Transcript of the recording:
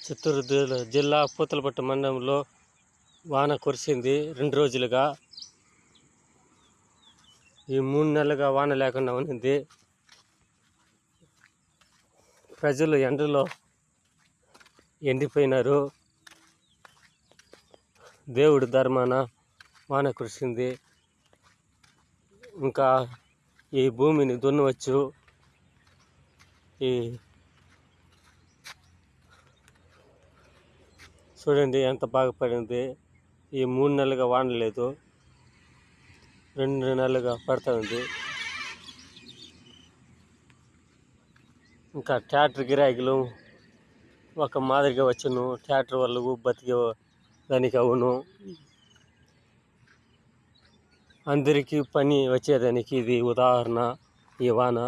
చిత్తూరు జిల్లా పూతలపట్టు మండలంలో వాన కురిసింది 2 రోజులుగా. ఈ 3 నెలలుగా వాన లేకుండా ఉన్నింది. ప్రజలు ఎండలో ఎండిపోయినారు. దేవుడి ధర్మాన వాన కురిసింది. ఇంకా ఈ భూమిని దున్నవచ్చు. ఈ చూడండి ఎంత బాగా పడింది. ఈ 3 నెలలుగా వాన లేదు, 2 నెలలుగా పడుతూ ఉంది. ఇంకా ట్రాక్టర్ గిరాకీలు ఒక మాదిరిగా వచ్చును. ట్రాక్టర్ వాళ్ళు బతికే దానికి అవును. అందరికీ పని వచ్చేదానికి ఇది ఉదాహరణ ఈ వాన.